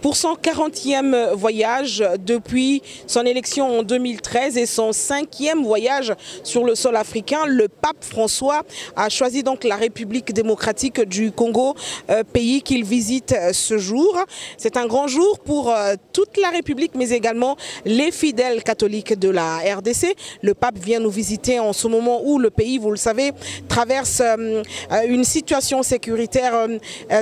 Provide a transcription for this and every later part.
Pour son 40e voyage depuis son élection en 2013 et son 5e voyage sur le sol africain, le pape François a choisi donc la République démocratique du Congo, pays qu'il visite ce jour. C'est un grand jour pour toute la République, mais également les fidèles catholiques de la RDC. Le pape vient nous visiter en ce moment où le pays, vous le savez, traverse une situation sécuritaire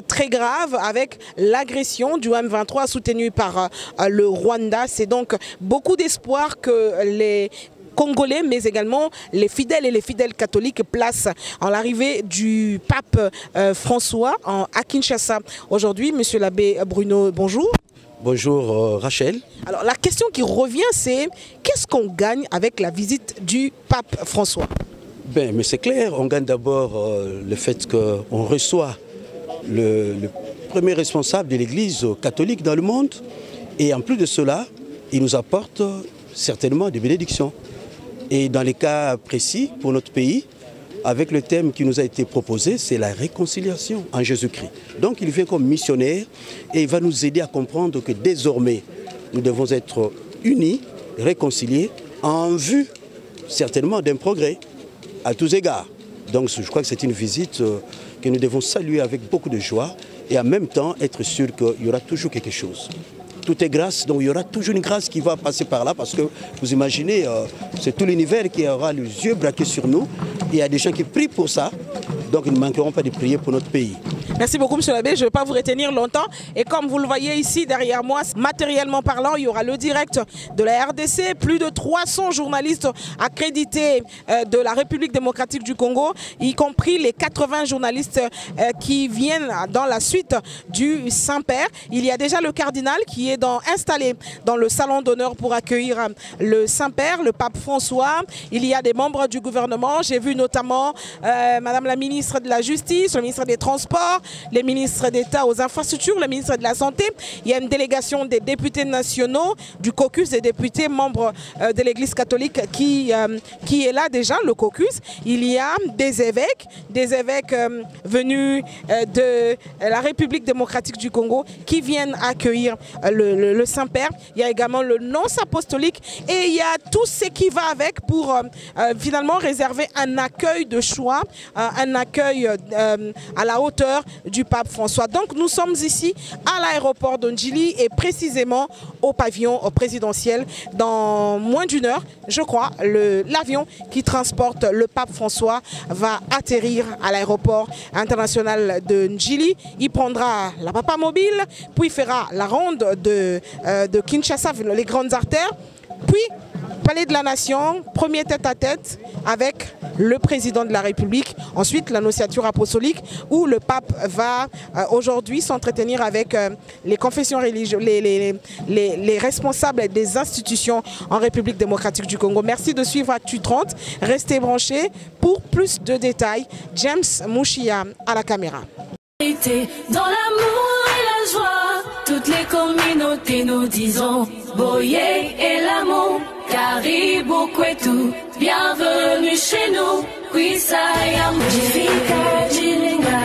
très grave avec l'agression du M23 soutenu par le Rwanda. C'est donc beaucoup d'espoir que les Congolais, mais également les fidèles et les fidèles catholiques placent en l'arrivée du pape François à Kinshasa. Aujourd'hui, monsieur l'abbé Bruno, bonjour. Bonjour Rachel. Alors la question qui revient, c'est qu'est-ce qu'on gagne avec la visite du pape François? Ben, mais c'est clair, on gagne d'abord le fait qu'on reçoit le premier responsable de l'Église catholique dans le monde, et en plus de cela, il nous apporte certainement des bénédictions. Et dans les cas précis pour notre pays, avec le thème qui nous a été proposé, c'est la réconciliation en Jésus-Christ. Donc il vient comme missionnaire et il va nous aider à comprendre que désormais, nous devons être unis, réconciliés, en vue certainement d'un progrès à tous égards. Donc je crois que c'est une visite que nous devons saluer avec beaucoup de joie et en même temps être sûr qu'il y aura toujours quelque chose. Tout est grâce, donc il y aura toujours une grâce qui va passer par là parce que vous imaginez, c'est tout l'univers qui aura les yeux braqués sur nous. Il y a des gens qui prient pour ça, donc ils ne manqueront pas de prier pour notre pays. Merci beaucoup, monsieur l'abbé. Je ne vais pas vous retenir longtemps. Et comme vous le voyez ici derrière moi, matériellement parlant, il y aura le direct de la RDC, plus de 300 journalistes accrédités de la République démocratique du Congo, y compris les 80 journalistes qui viennent dans la suite du Saint-Père. Il y a déjà le cardinal qui est installé dans le salon d'honneur pour accueillir le Saint-Père, le pape François. Il y a des membres du gouvernement. J'ai vu notamment madame la ministre de la Justice, le ministre des Transports, les ministres d'État aux infrastructures, le ministre de la Santé. Il y a une délégation des députés nationaux, du caucus des députés membres de l'Église catholique qui est là déjà, le caucus. Il y a des évêques venus de la République démocratique du Congo qui viennent accueillir le Saint-Père. Il y a également le nonce apostolique et il y a tout ce qui va avec pour finalement réserver un accueil de choix, un accueil à la hauteur du pape François. Donc nous sommes ici à l'aéroport de Njili et précisément au pavillon présidentiel. Dans moins d'une heure, je crois, l'avion qui transporte le pape François va atterrir à l'aéroport international de Njili. Il prendra la papa mobile, puis il fera la ronde de Kinshasa, les grandes artères, puis Palais de la Nation, premier tête-à-tête avec le président de la République. Ensuite, l'annonciature apostolique où le pape va aujourd'hui s'entretenir avec les confessions religieuses, les responsables des institutions en République démocratique du Congo. Merci de suivre Actu 30. Restez branchés pour plus de détails. James Mouchia à la caméra. Dans l'amour et la joie, toutes les communautés nous disons Boye et l'amour, Caribou Kwetu, bienvenue chez nous, Kwisaya Mujifika Jilinga.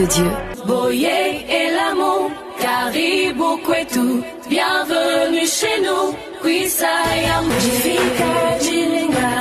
de Dieu. Boye et l'amour, Karibu kwetu, bienvenue chez nous. Kuisaya Mujifika Jilinga.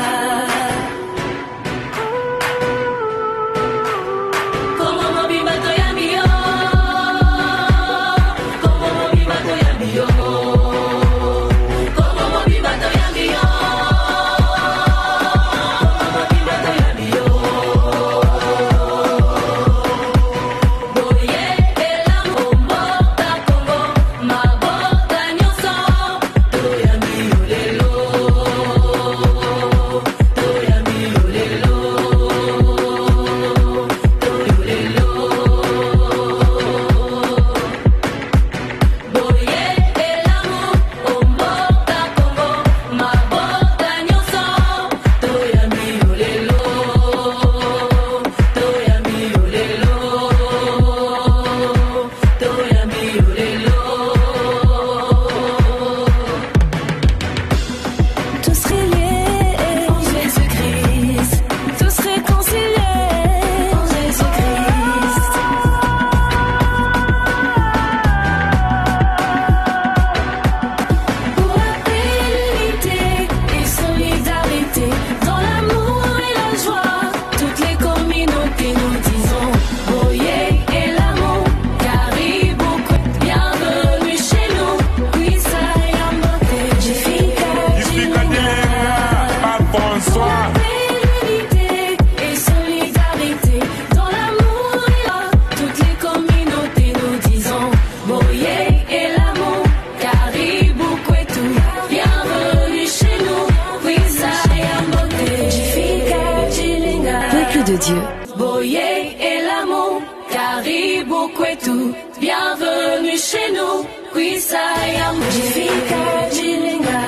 de Dieu. Boye et l'amour, Karibu kwetu, bienvenue chez nous. Kuisaya Mujifika Jilinga.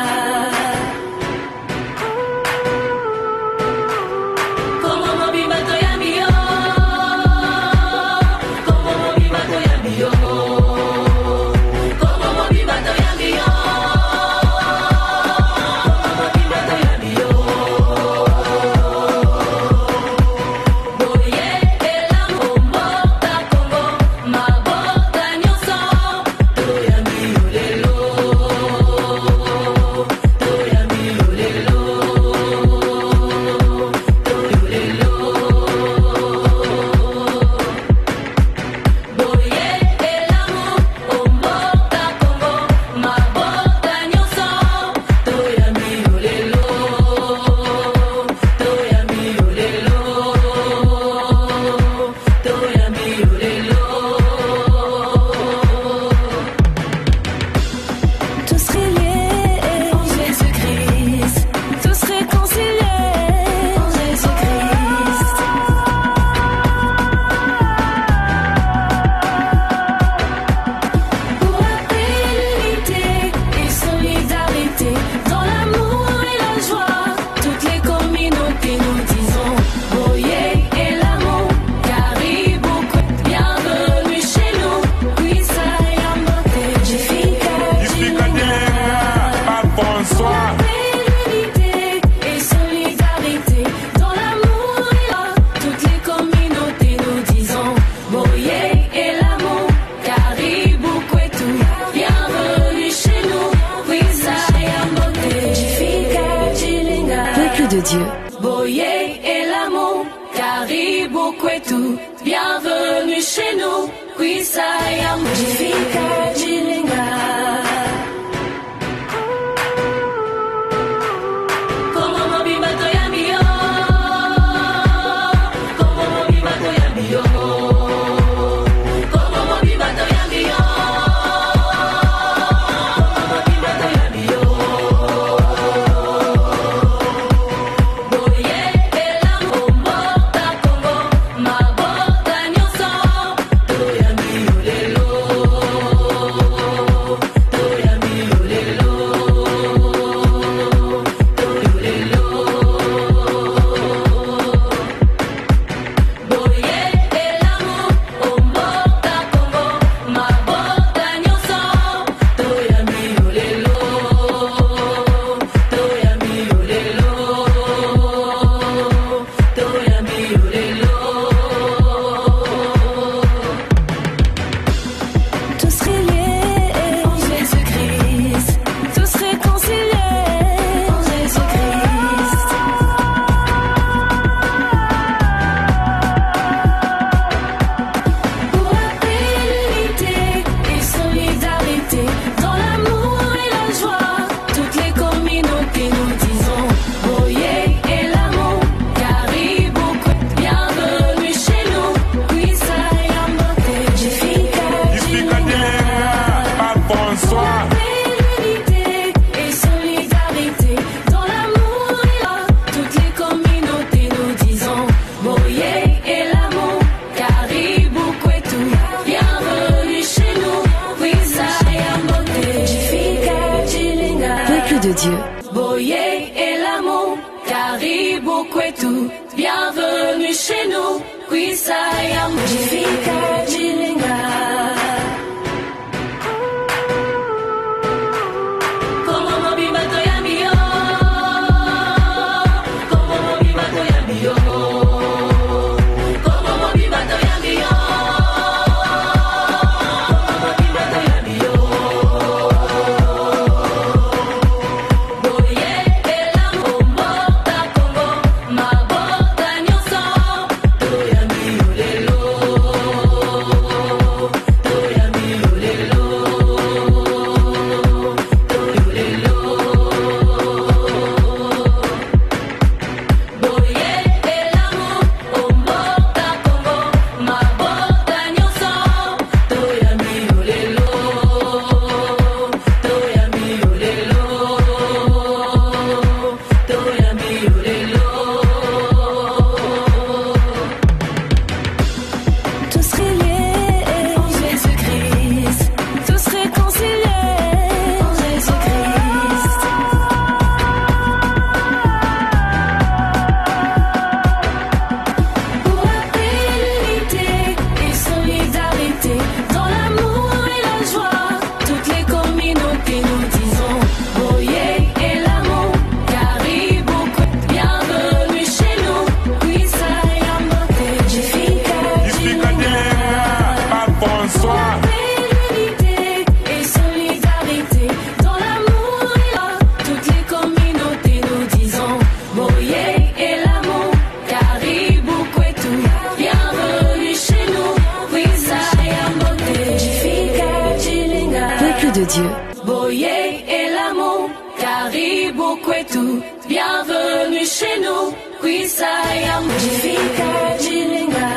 De Dieu. Boye et l'amour, Karibu kwetu, bienvenue chez nous. Kuisaya Mujifika Jilinga. Dieu. Boye et l'amour, Karibu kwetu, bienvenue chez nous. Kwisaya Mujifika Jilinga. De Dieu. Boye et l'amour, Karibu kwetu, bienvenue chez nous. Kwisaya Mujifika Jilinga.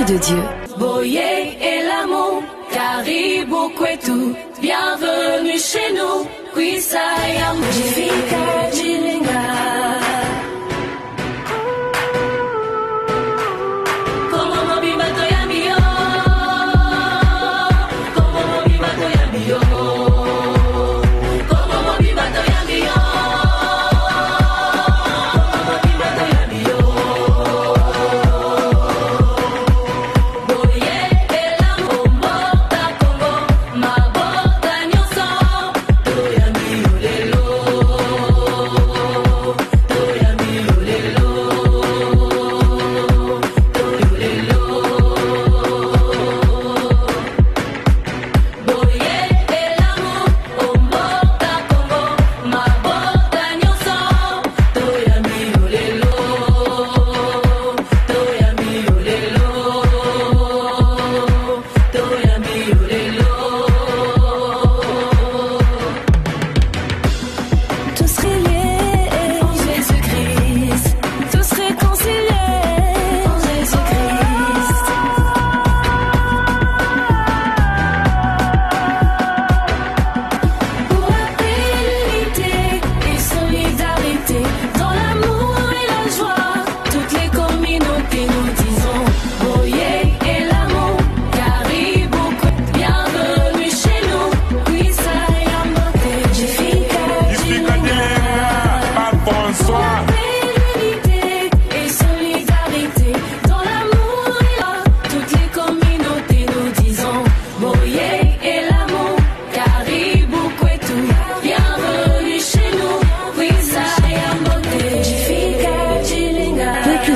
De Dieu. Boye et l'amour, Karibu kwetu, bienvenue chez nous. Kwisaya Mujifika Jilinga. Oh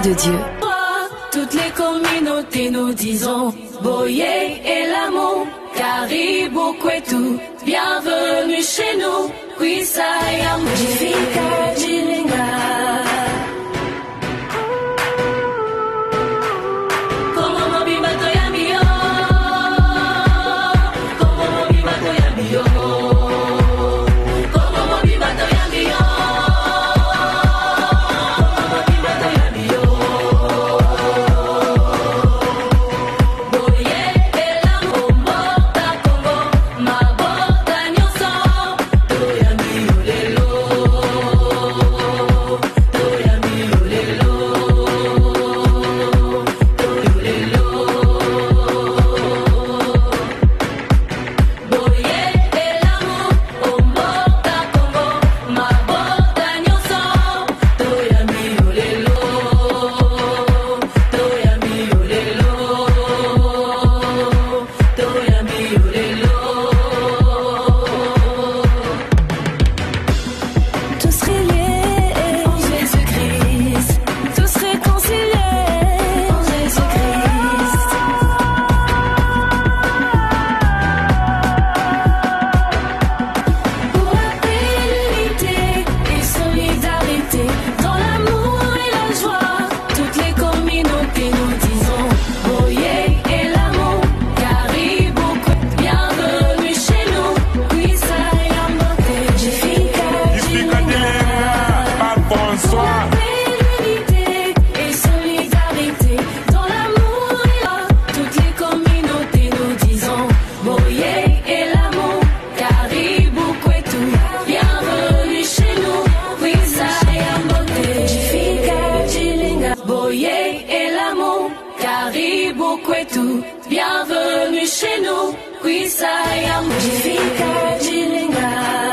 de Dieu. Toutes les communautés nous disons Boye et l'amour, Caribou Kwetu, bienvenue chez nous, Kwisaya Mujifika Jilinga. Bienvenue chez nous, Kwisaya Mujifika Jilinga.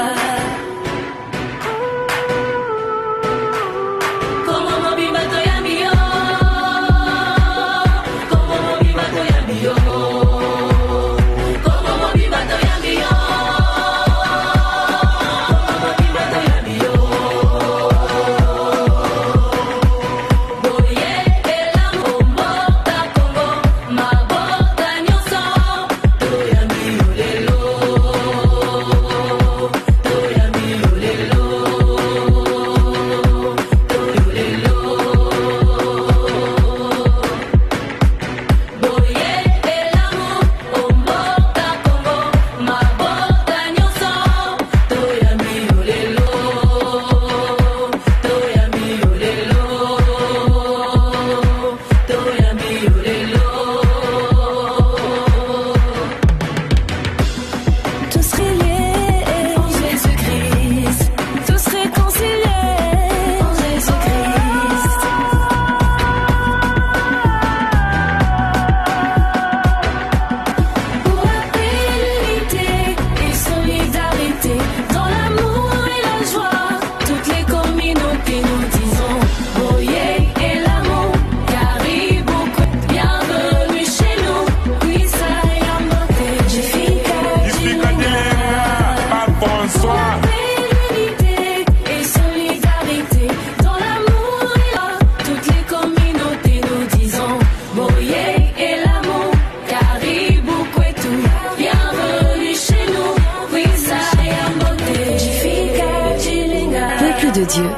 de Dieu.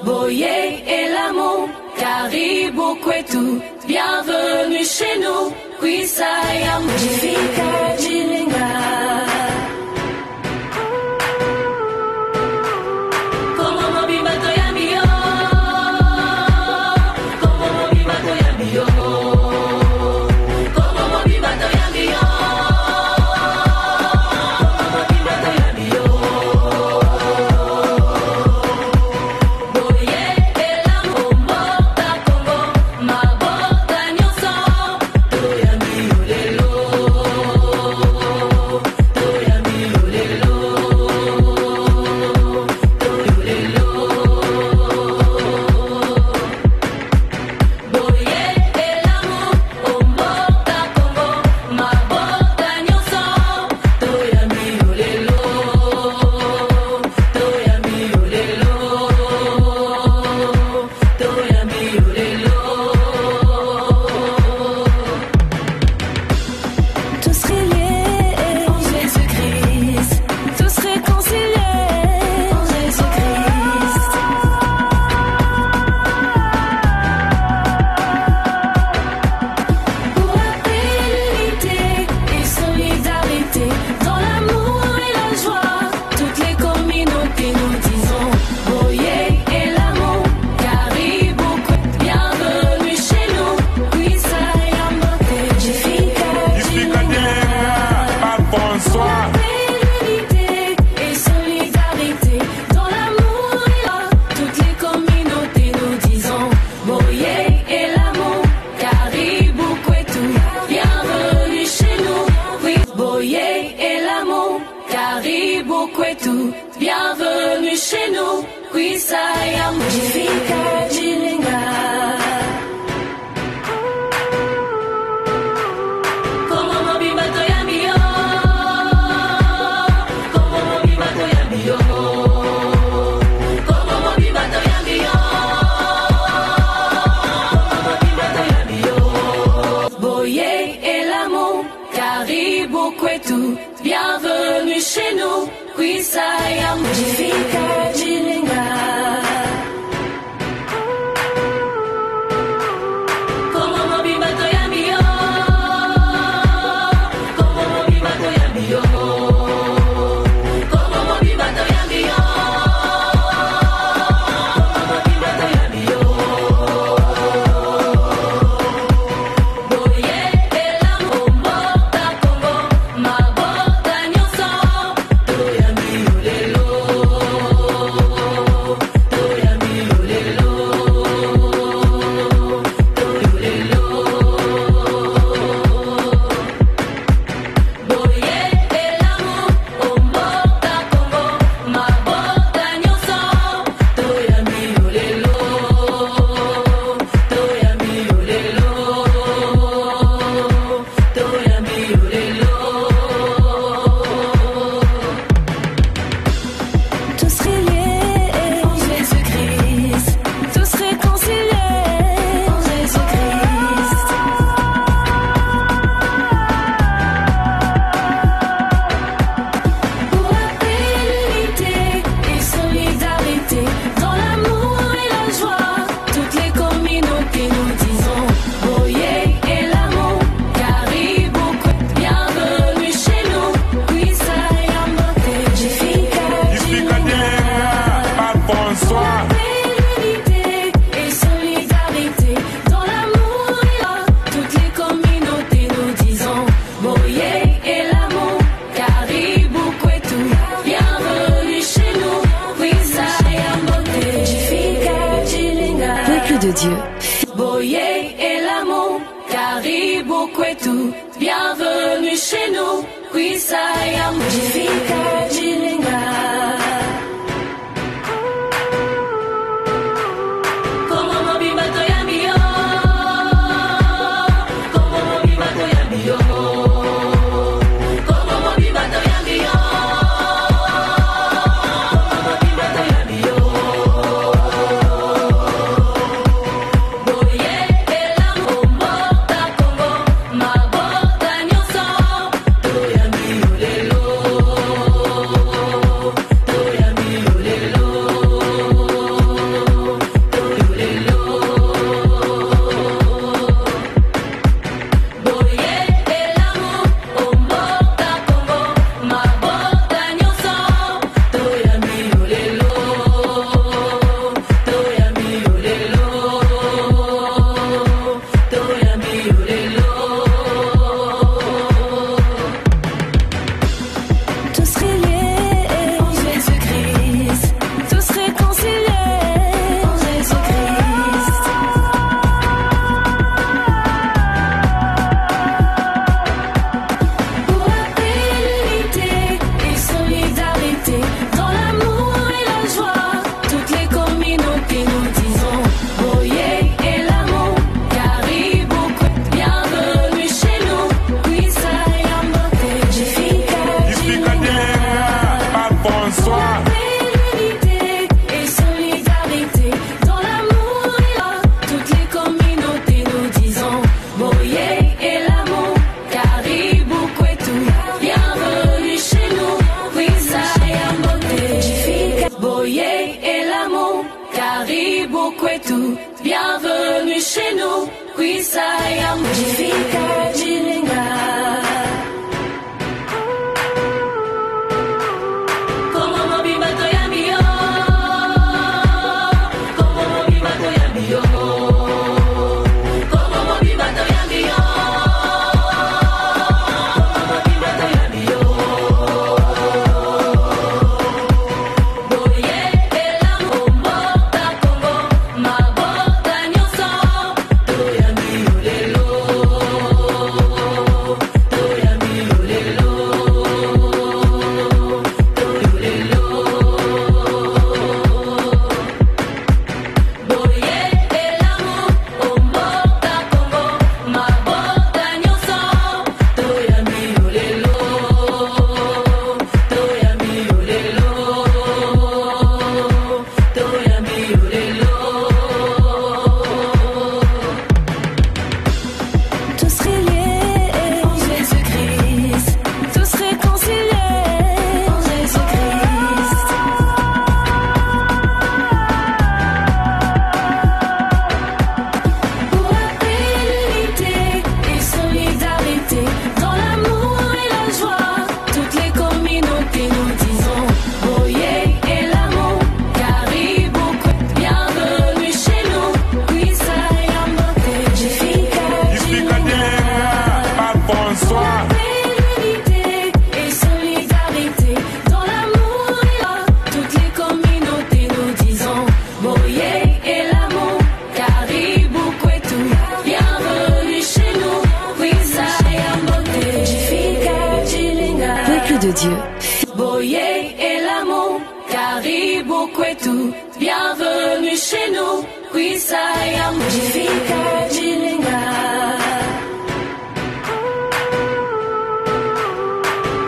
Boye et l'amour, Caribou Kwetu, bienvenue chez nous, Kwisaya Mujifika Jilinga. Oh bienvenue chez nous. Kuisaya Mujifika Jilinga. Bienvenue chez nous, Kuisaya Mujifika Jilinga. Como mobimato ya mio, como mobimato ya mio, como mobimato ya mio, como mobimato ya mio. Boye ela mombota Congo, mabota nyoso, toya mio lelo, toya mio lelo, toyo lelo. Boye ela mombota Congo, mabota nyoso, toya mio lelo, toya mio lelo, toya mio lelo. Tous reliés en Jésus-Christ, tous réconciliés en Jésus-Christ. Pour la paix, l'unité et solidarité, dans l'amour et la joie, toutes les communautés nous disons Boye et l'amour, Karibu, bienvenue chez nous, Kuisaya Mujifika Jilinga. L'unité et solidarité, dans l'amour et la toutes les communautés nous disons Boye et l'amour, Karibu kwetu, bienvenue chez nous, Kuisaya Mujifika Jilinga. Peuple de Dieu, Boye et l'amour, Karibu kwetu, bienvenue chez nous, Kuisaya Mujifika Jilinga. Como mobimato ya mio, como mobimato ya mio, como mobimato ya mio, como mobimato ya mio. Boye ela mombota Congo, mabota nyoso, toya mio lelo, toya mio lelo, toyo lelo. Boye ela mombota Congo, mabota nyoso, toya mio lelo, toya mio lelo, toya mio lelo. Tous reliés en Jésus-Christ, tous réconciliés en Jésus-Christ. Pour la paix, l'unité et solidarité, dans l'amour et la joie, toutes les communautés nous disons Boye et l'amour, Karibu, bienvenue chez nous, Kuisaya Mujifika Jilinga. L'unité et solidarité, dans l'amour et la toutes les communautés nous disons Boye et l'amour, Karibu kwetu, bienvenue chez nous, Kuisaya Mujifika. Boye et l'amour, Karibu kwetu, bienvenue chez nous, Kuisaya Mujifika Jilinga. Como mobimato ya mio, como mobimato ya mio, como mobimato ya mio, como mobimato ya mio. Boye ela mombota Congo, mabota nyoso, toya mio lelo, Magnifica Jilinga.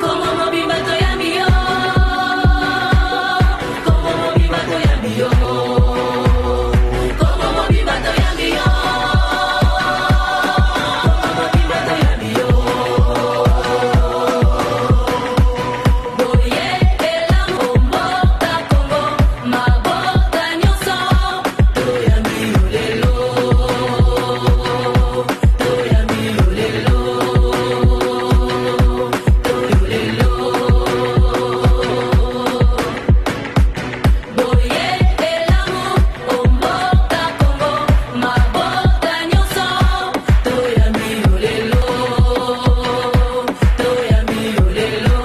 Como mobi bato ya mio. Como mobi bato ya mio. Como mobi bato ya mio. Como mobi bato ya mio. Boye ela mbota Congo, mabota nyonso. Toya mio lelo. Toya mio lelo. Toya lelo. Boye ela mbota Congo, mabota nyonso. Toya mio lelo. Toya mio lelo.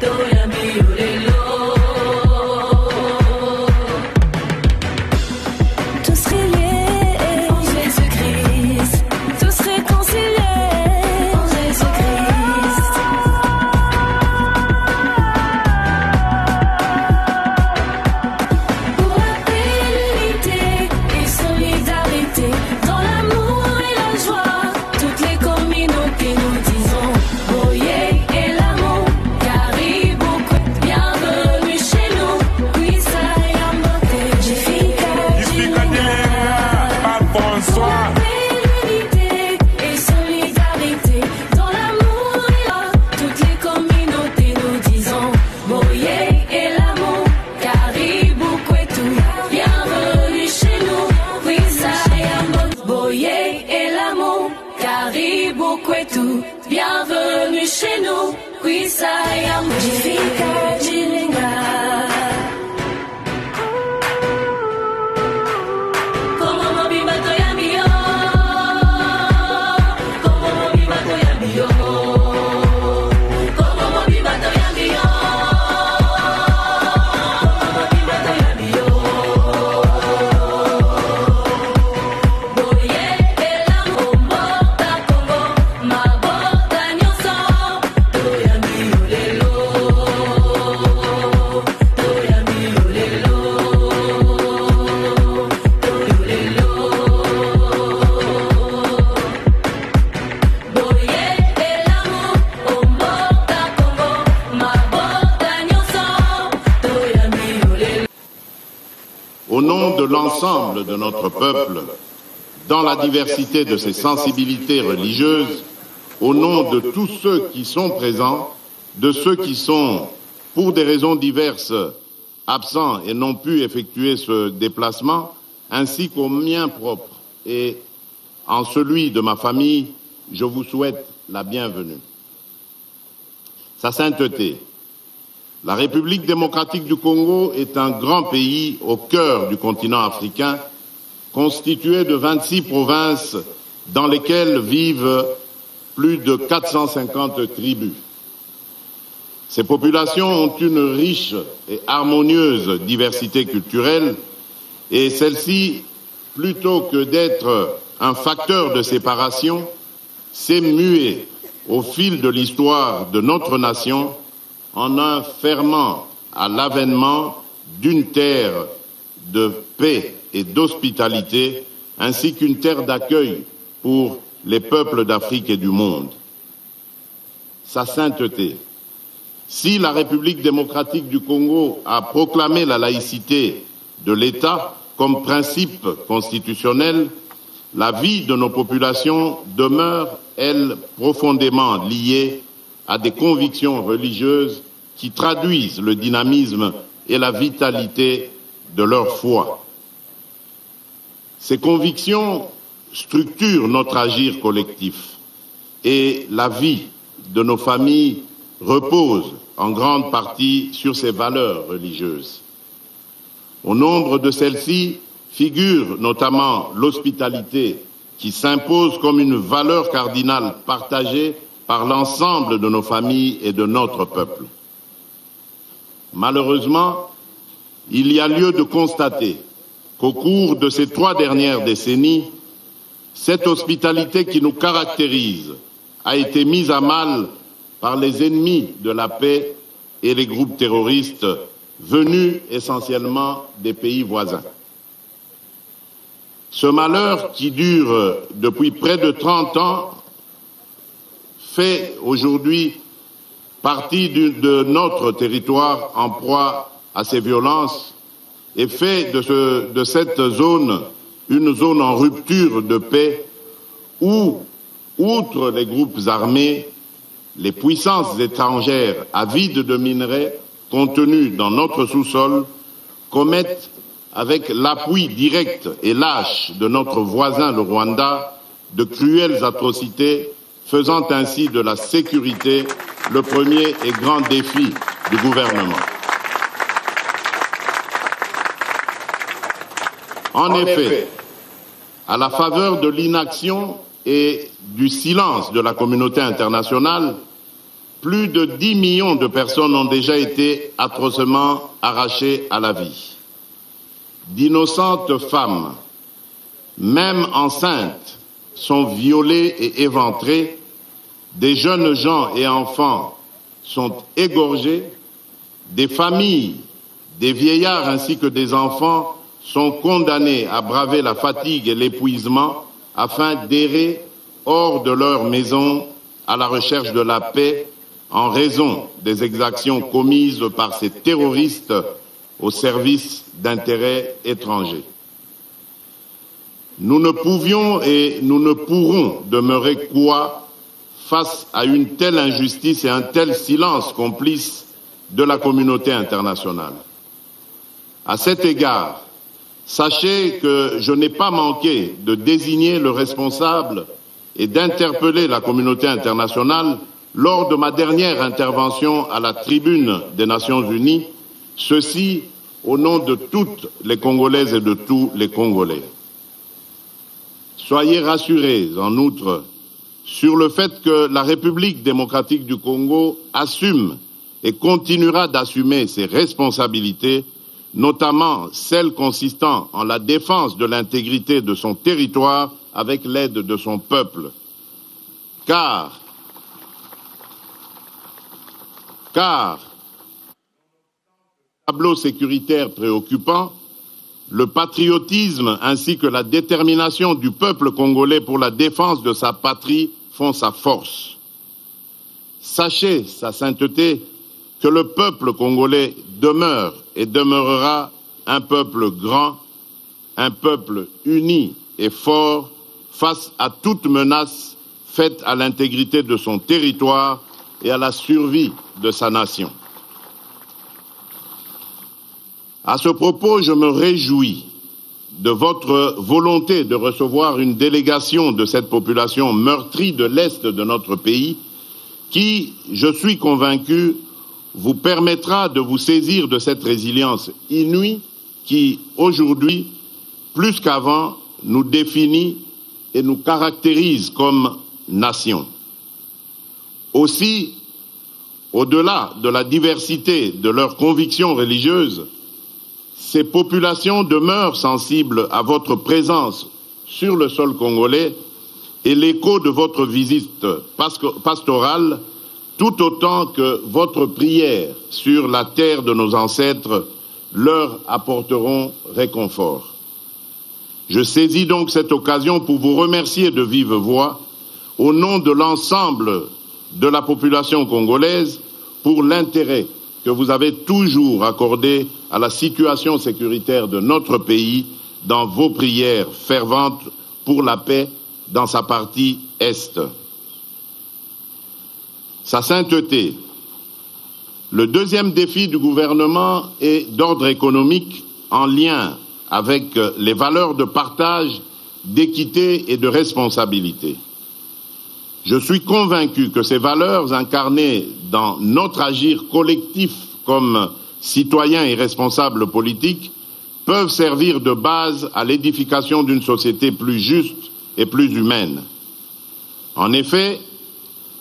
Toya mio lelo. Tous reliés en Jésus-Christ, tous réconciliés en Jésus-Christ. Pour la paix, l'unité et solidarité, dans l'amour et la joie, toutes les communautés nous disons Boye et l'amour, Caribou, bienvenue chez nous. Kwisa Yambote, Jifika Jilinga. François. L'unité et solidarité, dans l'amour et la toutes les communautés nous disons Boye et l'amour, Caribou Kwetu, bienvenue chez nous. Kwisa Yambote, Boye et l'amour, Caribou Kwetu, bienvenue chez nous. Kwisa Yambote, Jifika Jilinga. Como mobi bato ya mio. Como mobi bato ya mio. Como mobi bato ya mio. Como mobi bato ya mio. Boye ela mbota Congo, mabota nyonso. Toya mio lelo. Toya mio lelo. Toya lelo. Boye ela mbota Congo, mabota nyonso. Toya mio lelo. Au nom de l'ensemble de notre peuple, dans la diversité de ses sensibilités religieuses, au nom de tous ceux qui sont présents, de ceux qui sont, pour des raisons diverses, absents et n'ont pu effectuer ce déplacement, ainsi qu'au mien propre et en celui de ma famille, je vous souhaite la bienvenue. Sa sainteté. La République démocratique du Congo est un grand pays au cœur du continent africain, constitué de 26 provinces dans lesquelles vivent plus de 450 tribus. Ces populations ont une riche et harmonieuse diversité culturelle et celle-ci, plutôt que d'être un facteur de séparation, s'est muée au fil de l'histoire de notre nation en un ferment à l'avènement d'une terre de paix et d'hospitalité, ainsi qu'une terre d'accueil pour les peuples d'Afrique et du monde. Sa sainteté. Si la République démocratique du Congo a proclamé la laïcité de l'État comme principe constitutionnel, la vie de nos populations demeure, elle, profondément liée à des convictions religieuses qui traduisent le dynamisme et la vitalité de leur foi. Ces convictions structurent notre agir collectif et la vie de nos familles repose en grande partie sur ces valeurs religieuses. Au nombre de celles-ci figure notamment l'hospitalité qui s'impose comme une valeur cardinale partagée par l'ensemble de nos familles et de notre peuple. Malheureusement, il y a lieu de constater qu'au cours de ces 3 dernières décennies, cette hospitalité qui nous caractérise a été mise à mal par les ennemis de la paix et les groupes terroristes venus essentiellement des pays voisins. Ce malheur qui dure depuis près de 30 ans fait aujourd'hui partie de notre territoire en proie à ces violences et fait de cette zone une zone en rupture de paix où, outre les groupes armés, les puissances étrangères avides de minerais contenus dans notre sous-sol commettent, avec l'appui direct et lâche de notre voisin le Rwanda, de cruelles atrocités, faisant ainsi de la sécurité le premier et grand défi du gouvernement. En effet, à la faveur de l'inaction et du silence de la communauté internationale, plus de 10 millions de personnes ont déjà été atrocement arrachées à la vie. D'innocentes femmes, même enceintes, sont violées et éventrées. Des jeunes gens et enfants sont égorgés. Des familles, des vieillards ainsi que des enfants sont condamnés à braver la fatigue et l'épuisement afin d'errer hors de leur maison à la recherche de la paix en raison des exactions commises par ces terroristes au service d'intérêts étrangers. Nous ne pouvions et nous ne pourrons demeurer cois face à une telle injustice et un tel silence complice de la communauté internationale. À cet égard, sachez que je n'ai pas manqué de désigner le responsable et d'interpeller la communauté internationale lors de ma dernière intervention à la tribune des Nations Unies, ceci au nom de toutes les Congolaises et de tous les Congolais. Soyez rassurés, en outre, sur le fait que la République démocratique du Congo assume et continuera d'assumer ses responsabilités, notamment celles consistant en la défense de l'intégrité de son territoire avec l'aide de son peuple. Car tableau sécuritaire préoccupant, le patriotisme ainsi que la détermination du peuple congolais pour la défense de sa patrie font sa force. Sachez, sa sainteté, que le peuple congolais demeure et demeurera un peuple grand, un peuple uni et fort face à toute menace faite à l'intégrité de son territoire et à la survie de sa nation. À ce propos, je me réjouis de votre volonté de recevoir une délégation de cette population meurtrie de l'Est de notre pays qui, je suis convaincu, vous permettra de vous saisir de cette résilience inouïe qui, aujourd'hui, plus qu'avant, nous définit et nous caractérise comme nation. Aussi, au-delà de la diversité de leurs convictions religieuses, ces populations demeurent sensibles à votre présence sur le sol congolais et l'écho de votre visite pastorale, tout autant que votre prière sur la terre de nos ancêtres leur apporteront réconfort. Je saisis donc cette occasion pour vous remercier de vive voix, au nom de l'ensemble de la population congolaise, pour l'intérêt que vous avez toujours accordé à la situation sécuritaire de notre pays dans vos prières ferventes pour la paix dans sa partie Est. Sa sainteté. Le deuxième défi du gouvernement est d'ordre économique en lien avec les valeurs de partage, d'équité et de responsabilité. Je suis convaincu que ces valeurs incarnées dans notre agir collectif comme citoyens et responsables politiques peuvent servir de base à l'édification d'une société plus juste et plus humaine. En effet,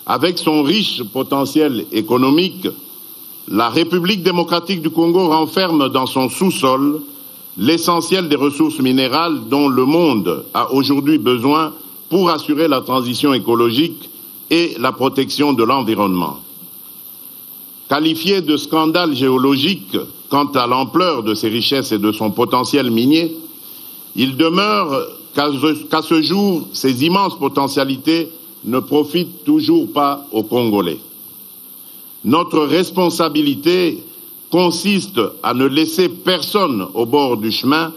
avec son riche potentiel économique, la République démocratique du Congo renferme dans son sous-sol l'essentiel des ressources minérales dont le monde a aujourd'hui besoin pour assurer la transition écologique et la protection de l'environnement. Qualifié de scandale géologique quant à l'ampleur de ses richesses et de son potentiel minier, Il demeure qu'à ce jour, ces immenses potentialités ne profitent toujours pas aux Congolais. Notre responsabilité consiste à ne laisser personne au bord du chemin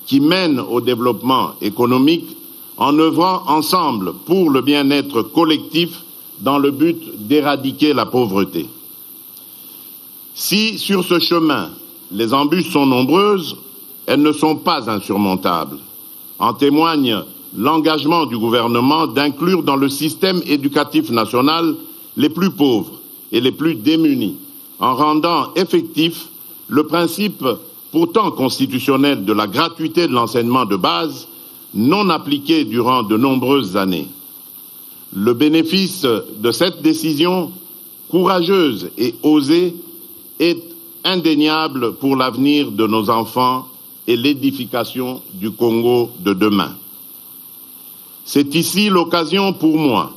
qui mène au développement économique en œuvrant ensemble pour le bien-être collectif dans le but d'éradiquer la pauvreté. Si sur ce chemin, les embûches sont nombreuses, elles ne sont pas insurmontables. En témoigne l'engagement du gouvernement d'inclure dans le système éducatif national les plus pauvres et les plus démunis, en rendant effectif le principe pourtant constitutionnel de la gratuité de l'enseignement de base, non appliqué durant de nombreuses années. Le bénéfice de cette décision courageuse et osée est indéniable pour l'avenir de nos enfants et l'édification du Congo de demain. C'est ici l'occasion pour moi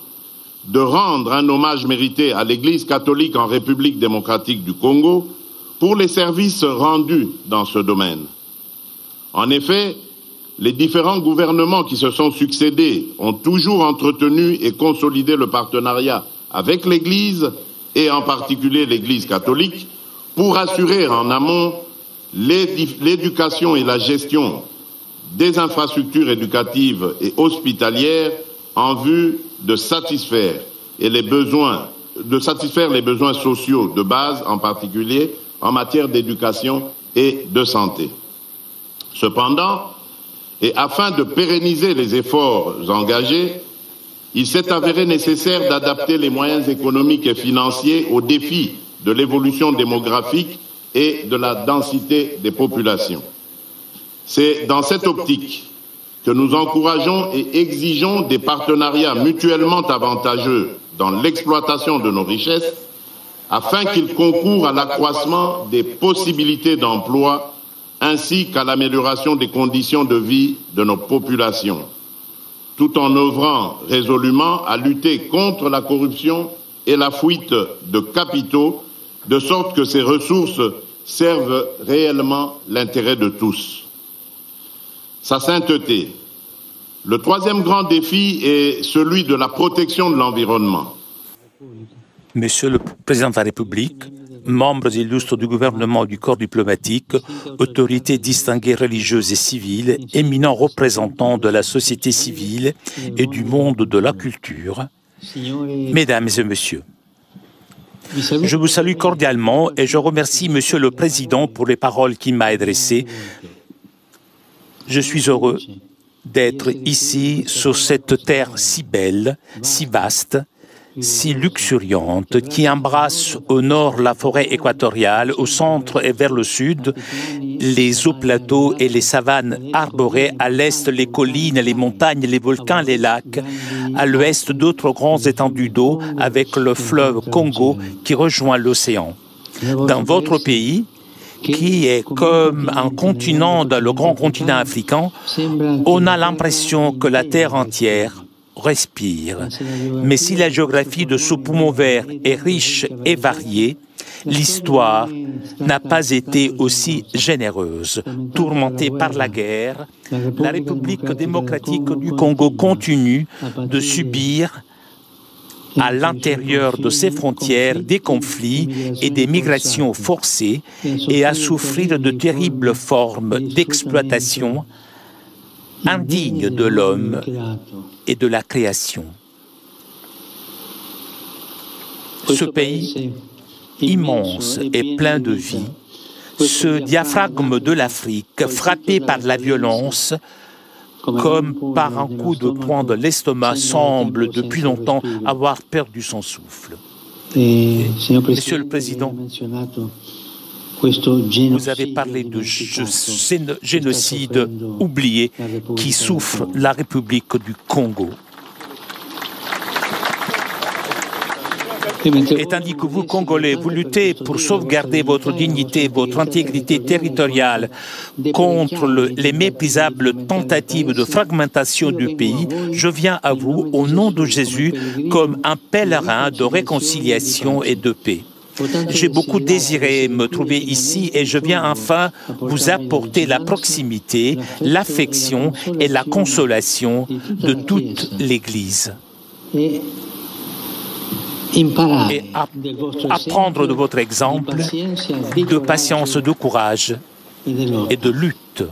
de rendre un hommage mérité à l'Église catholique en République démocratique du Congo pour les services rendus dans ce domaine. En effet, les différents gouvernements qui se sont succédés ont toujours entretenu et consolidé le partenariat avec l'Église, et en particulier l'Église catholique, pour assurer en amont l'éducation et la gestion des infrastructures éducatives et hospitalières en vue de satisfaire les besoins sociaux de base, en particulier en matière d'éducation et de santé. Cependant, et afin de pérenniser les efforts engagés, il s'est avéré nécessaire d'adapter les moyens économiques et financiers aux défis de l'évolution démographique et de la densité des populations. C'est dans cette optique que nous encourageons et exigeons des partenariats mutuellement avantageux dans l'exploitation de nos richesses afin qu'ils concourent à l'accroissement des possibilités d'emploi ainsi qu'à l'amélioration des conditions de vie de nos populations, tout en œuvrant résolument à lutter contre la corruption et la fuite de capitaux, de sorte que ces ressources servent réellement l'intérêt de tous. Sa sainteté. Le troisième grand défi est celui de la protection de l'environnement. Monsieur le Président de la République, membres illustres du gouvernement, du corps diplomatique, autorités distinguées religieuses et civiles, éminents représentants de la société civile et du monde de la culture, Mesdames et Messieurs, je vous salue cordialement et je remercie Monsieur le Président pour les paroles qu'il m'a adressées. Je suis heureux d'être ici sur cette terre si belle, si vaste, si luxuriante, qui embrasse au nord la forêt équatoriale, au centre et vers le sud les hauts plateaux et les savanes arborées, à l'est les collines, les montagnes, les volcans, les lacs, à l'ouest d'autres grands étendues d'eau avec le fleuve Congo qui rejoint l'océan. Dans votre pays, qui est comme un continent dans le grand continent africain, on a l'impression que la terre entière respire. Mais si la géographie de ce poumon vert est riche et variée, l'histoire n'a pas été aussi généreuse. Tourmentée par la guerre, la République démocratique du Congo continue de subir à l'intérieur de ses frontières des conflits et des migrations forcées et à souffrir de terribles formes d'exploitation indignes de l'homme et de la création. Ce pays immense et plein de vie, ce diaphragme de l'Afrique frappé par la violence, comme par un coup de poing de l'estomac, semble depuis longtemps avoir perdu son souffle. Monsieur le Président, vous avez parlé de génocide oublié qui souffre la République du Congo. Et tandis que vous, Congolais, vous luttez pour sauvegarder votre dignité, votre intégrité territoriale contre les méprisables tentatives de fragmentation du pays, je viens à vous, au nom de Jésus, comme un pèlerin de réconciliation et de paix. J'ai beaucoup désiré me trouver ici et je viens enfin vous apporter la proximité, l'affection et la consolation de toute l'Église. Et apprendre de votre exemple de patience, de courage et de lutte.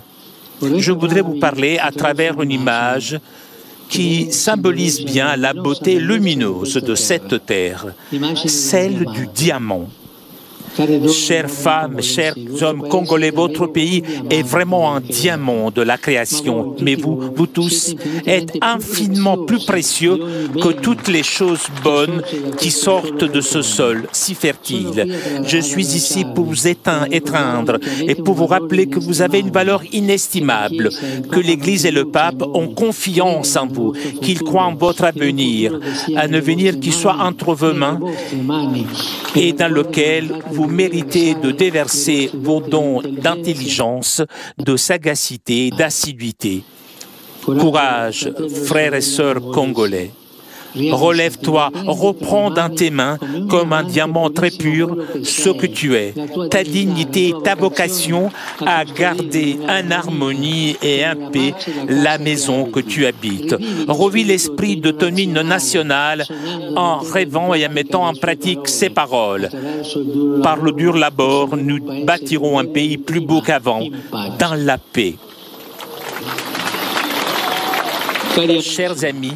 Je voudrais vous parler à travers une image qui symbolise bien la beauté lumineuse de cette terre, celle du diamant. Chères femmes, chers hommes congolais, votre pays est vraiment un diamant de la création. Mais vous tous, êtes infiniment plus précieux que toutes les choses bonnes qui sortent de ce sol si fertile. Je suis ici pour vous étreindre et pour vous rappeler que vous avez une valeur inestimable, que l'Église et le pape ont confiance en vous, qu'ils croient en votre avenir, un avenir qui soit entre vos mains et dans lequel vous méritez de déverser vos dons d'intelligence, de sagacité, d'assiduité. Courage, frères et sœurs congolais. Relève-toi, reprends dans tes mains, comme un diamant très pur, ce que tu es, ta dignité, ta vocation à garder en harmonie et en paix la maison que tu habites. Revis l'esprit de ton hymne national en rêvant et en mettant en pratique ces paroles. Par le dur labeur, nous bâtirons un pays plus beau qu'avant, dans la paix. Chers amis,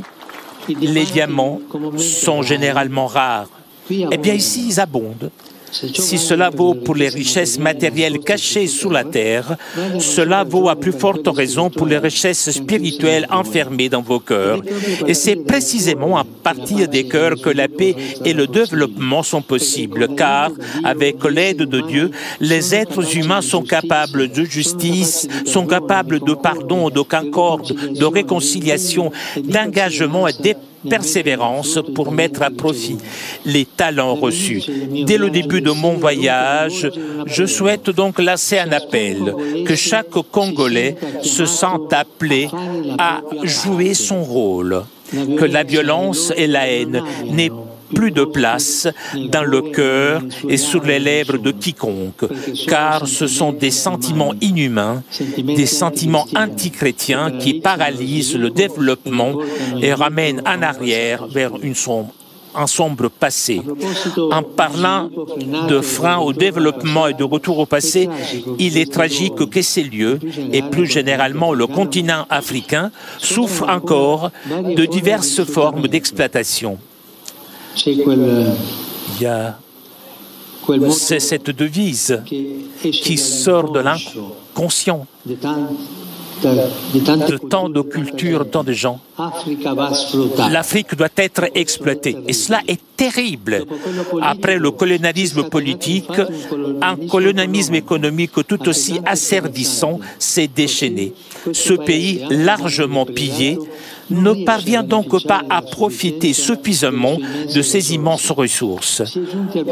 les diamants sont généralement rares. Eh bien, ici, ils abondent. Si cela vaut pour les richesses matérielles cachées sous la terre, cela vaut à plus forte raison pour les richesses spirituelles enfermées dans vos cœurs. Et c'est précisément à partir des cœurs que la paix et le développement sont possibles, car, avec l'aide de Dieu, les êtres humains sont capables de justice, sont capables de pardon, de concorde, de réconciliation, d'engagement et de persévérance pour mettre à profit les talents reçus. Dès le début de mon voyage, je souhaite donc lancer un appel, que chaque Congolais se sente appelé à jouer son rôle, que la violence et la haine n'aient plus de place dans le cœur et sur les lèvres de quiconque, car ce sont des sentiments inhumains, des sentiments antichrétiens qui paralysent le développement et ramènent en arrière vers un sombre passé. En parlant de frein au développement et de retour au passé, il est tragique que ces lieux, et plus généralement le continent africain, souffrent encore de diverses formes d'exploitation. Il y a cette devise qui sort de l'inconscient, de tant de cultures, tant de gens. L'Afrique doit être exploitée. Et cela est terrible. Après le colonialisme politique, un colonialisme économique tout aussi asservissant s'est déchaîné. Ce pays, largement pillé, ne parvient donc pas à profiter suffisamment de ces immenses ressources.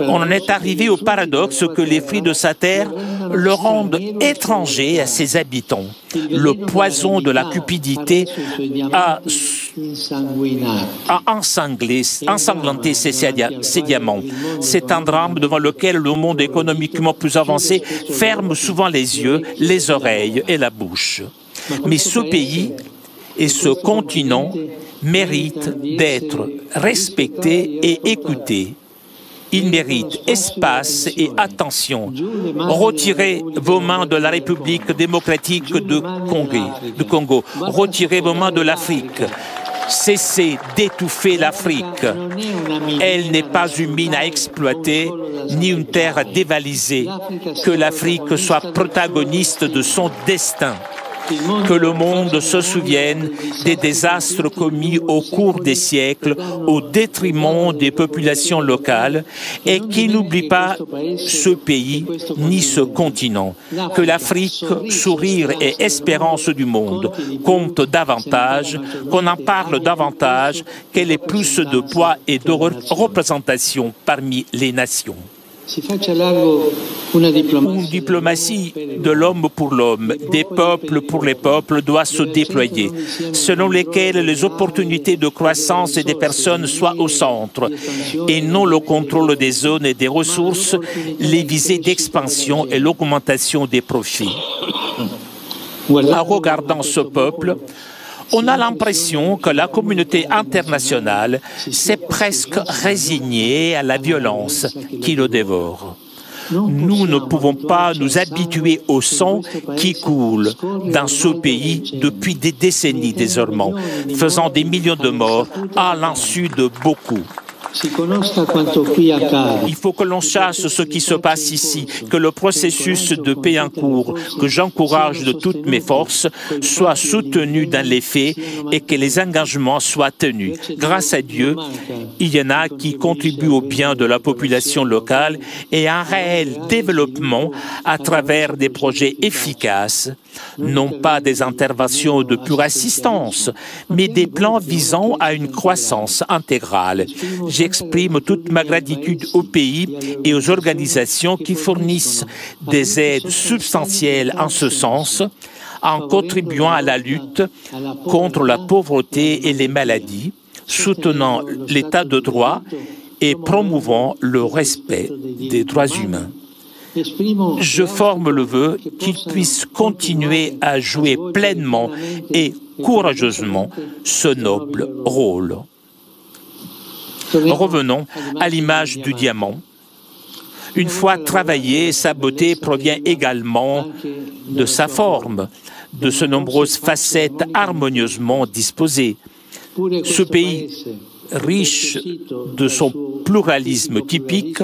On en est arrivé au paradoxe que les fruits de sa terre le rendent étranger à ses habitants. Le poison de la cupidité a ensanglanté ces diamants. C'est un drame devant lequel le monde économiquement plus avancé ferme souvent les yeux, les oreilles et la bouche. Mais ce pays et ce continent méritent d'être respectés et écoutés. Ils méritent espace et attention. Retirez vos mains de la République démocratique de Congo. Retirez vos mains de l'Afrique. Cessez d'étouffer l'Afrique. Elle n'est pas une mine à exploiter, ni une terre à dévaliser. Que l'Afrique soit protagoniste de son destin. Que le monde se souvienne des désastres commis au cours des siècles au détriment des populations locales et qu'il n'oublie pas ce pays ni ce continent. Que l'Afrique, sourire et espérance du monde, compte davantage, qu'on en parle davantage, qu'elle ait plus de poids et de représentation parmi les nations. Une diplomatie de l'homme pour l'homme, des peuples pour les peuples doit se déployer, selon lesquels les opportunités de croissance des personnes soient au centre, et non le contrôle des zones et des ressources, les visées d'expansion et l'augmentation des profits. En regardant ce peuple, on a l'impression que la communauté internationale s'est presque résignée à la violence qui le dévore. Nous ne pouvons pas nous habituer au sang qui coule dans ce pays depuis des décennies désormais, faisant des millions de morts à l'insu de beaucoup. Il faut que l'on sache ce qui se passe ici, que le processus de paix en cours, que j'encourage de toutes mes forces, soit soutenu dans les faits et que les engagements soient tenus. Grâce à Dieu, il y en a qui contribuent au bien de la population locale et à un réel développement à travers des projets efficaces, non pas des interventions de pure assistance, mais des plans visant à une croissance intégrale. J'exprime toute ma gratitude au pays et aux organisations qui fournissent des aides substantielles en ce sens, en contribuant à la lutte contre la pauvreté et les maladies, soutenant l'état de droit et promouvant le respect des droits humains. Je forme le vœu qu'ils puissent continuer à jouer pleinement et courageusement ce noble rôle. Revenons à l'image du diamant. Une fois travaillée, sa beauté provient également de sa forme, de ses nombreuses facettes harmonieusement disposées. Ce pays, riche de son pluralisme typique,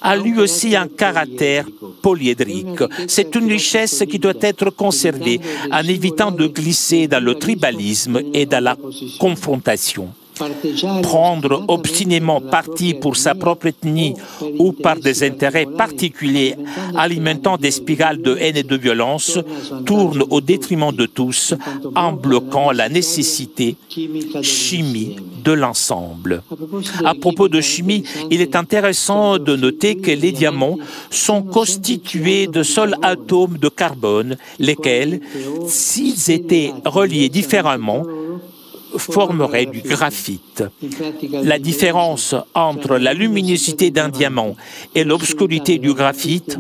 a lui aussi un caractère polyédrique. C'est une richesse qui doit être conservée en évitant de glisser dans le tribalisme et dans la confrontation. Prendre obstinément parti pour sa propre ethnie ou par des intérêts particuliers alimentant des spirales de haine et de violence tourne au détriment de tous en bloquant la nécessité chimie de l'ensemble. À propos de chimie, il est intéressant de noter que les diamants sont constitués de seuls atomes de carbone, lesquels, s'ils étaient reliés différemment, formerait du graphite. La différence entre la luminosité d'un diamant et l'obscurité du graphite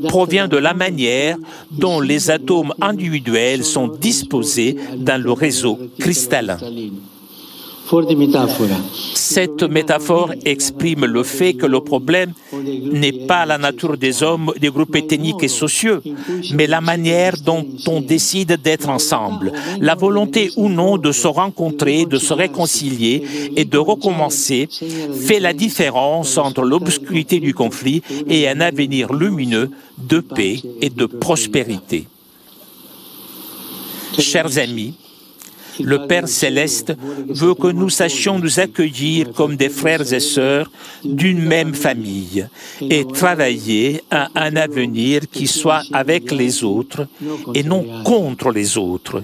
provient de la manière dont les atomes individuels sont disposés dans le réseau cristallin. Cette métaphore exprime le fait que le problème n'est pas la nature des hommes, des groupes ethniques et sociaux, mais la manière dont on décide d'être ensemble. La volonté ou non de se rencontrer, de se réconcilier et de recommencer fait la différence entre l'obscurité du conflit et un avenir lumineux de paix et de prospérité. Chers amis, le Père Céleste veut que nous sachions nous accueillir comme des frères et sœurs d'une même famille et travailler à un avenir qui soit avec les autres et non contre les autres.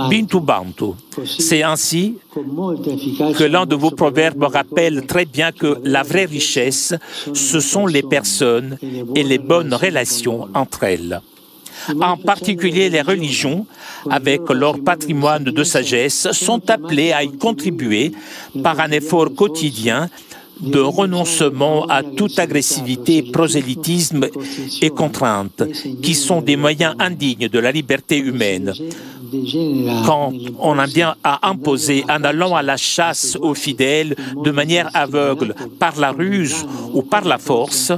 Bintu Bantu. C'est ainsi que l'un de vos proverbes rappelle très bien que la vraie richesse, ce sont les personnes et les bonnes relations entre elles. En particulier, les religions, avec leur patrimoine de sagesse, sont appelées à y contribuer par un effort quotidien de renoncement à toute agressivité, prosélytisme et contrainte, qui sont des moyens indignes de la liberté humaine. Quand on en vient à imposer en allant à la chasse aux fidèles de manière aveugle, par la ruse ou par la force,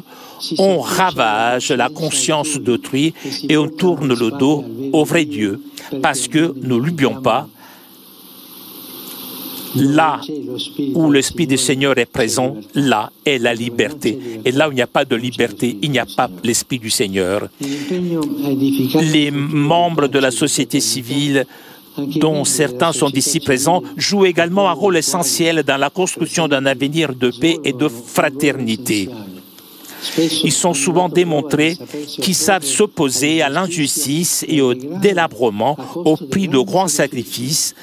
on ravage la conscience d'autrui et on tourne le dos au vrai Dieu, parce que, ne l'oublions pas, là où l'Esprit du Seigneur est présent, là est la liberté. Et là où il n'y a pas de liberté, il n'y a pas l'Esprit du Seigneur. Les membres de la société civile, dont certains sont ici présents, jouent également un rôle essentiel dans la construction d'un avenir de paix et de fraternité. Ils sont souvent démontrés qu'ils savent s'opposer à l'injustice et au délabrement au prix de grands sacrifices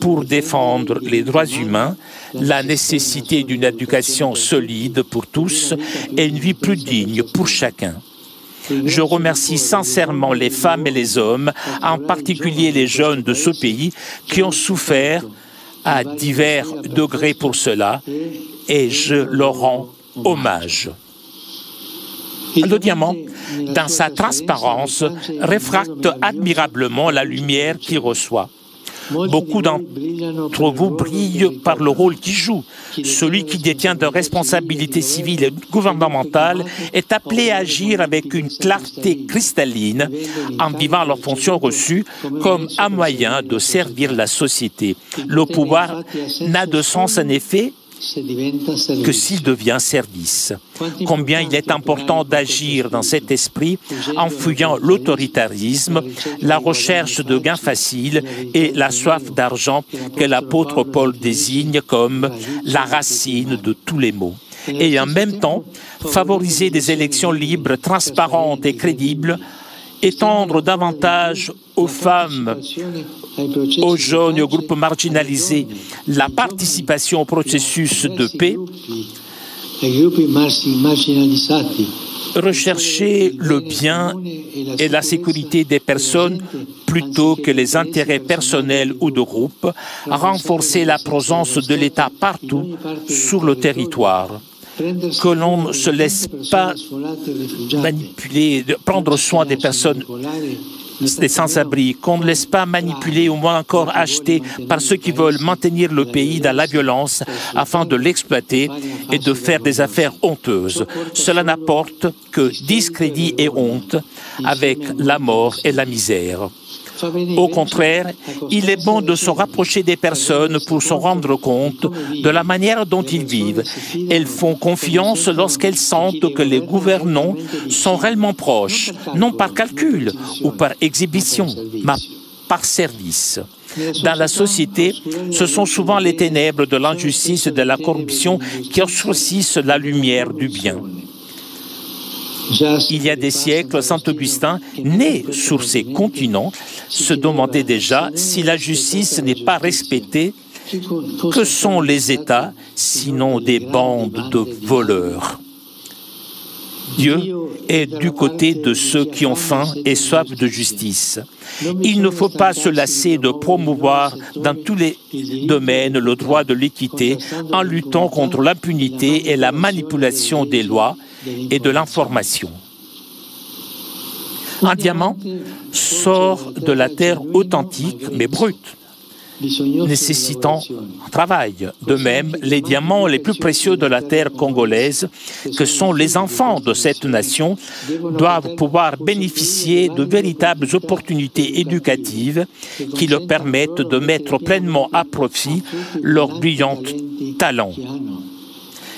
pour défendre les droits humains, la nécessité d'une éducation solide pour tous et une vie plus digne pour chacun. Je remercie sincèrement les femmes et les hommes, en particulier les jeunes de ce pays, qui ont souffert à divers degrés pour cela, et je leur rends hommage. Le diamant, dans sa transparence, réfracte admirablement la lumière qu'il reçoit. Beaucoup d'entre vous brillent par le rôle qu'ils jouent. Celui qui détient de responsabilités civiles et gouvernementales est appelé à agir avec une clarté cristalline en vivant leurs fonctions reçues comme un moyen de servir la société. Le pouvoir n'a de sens en effet que s'il devient service. Combien il est important d'agir dans cet esprit en fuyant l'autoritarisme, la recherche de gains faciles et la soif d'argent que l'apôtre Paul désigne comme la racine de tous les maux. Et en même temps, favoriser des élections libres, transparentes et crédibles, étendre davantage aux femmes, aux jeunes et aux groupes marginalisés la participation au processus de paix, rechercher le bien et la sécurité des personnes plutôt que les intérêts personnels ou de groupes, renforcer la présence de l'État partout sur le territoire. Que l'on ne se laisse pas manipuler, prendre soin des personnes des sans-abri, qu'on ne laisse pas manipuler ou moins encore acheter par ceux qui veulent maintenir le pays dans la violence afin de l'exploiter et de faire des affaires honteuses. Cela n'apporte que discrédit et honte avec la mort et la misère. Au contraire, il est bon de se rapprocher des personnes pour se rendre compte de la manière dont ils vivent. Elles font confiance lorsqu'elles sentent que les gouvernants sont réellement proches, non par calcul ou par exhibition, mais par service. Dans la société, ce sont souvent les ténèbres de l'injustice et de la corruption qui obscurcissent la lumière du bien. Il y a des siècles, Saint Augustin, né sur ces continents, se demandait déjà si la justice n'est pas respectée, que sont les États, sinon des bandes de voleurs? Dieu est du côté de ceux qui ont faim et soif de justice. Il ne faut pas se lasser de promouvoir dans tous les domaines le droit de l'équité en luttant contre l'impunité et la manipulation des lois et de l'information. Un diamant sort de la terre authentique mais brute, nécessitant un travail. De même, les diamants les plus précieux de la terre congolaise, que sont les enfants de cette nation, doivent pouvoir bénéficier de véritables opportunités éducatives qui leur permettent de mettre pleinement à profit leurs brillants talents.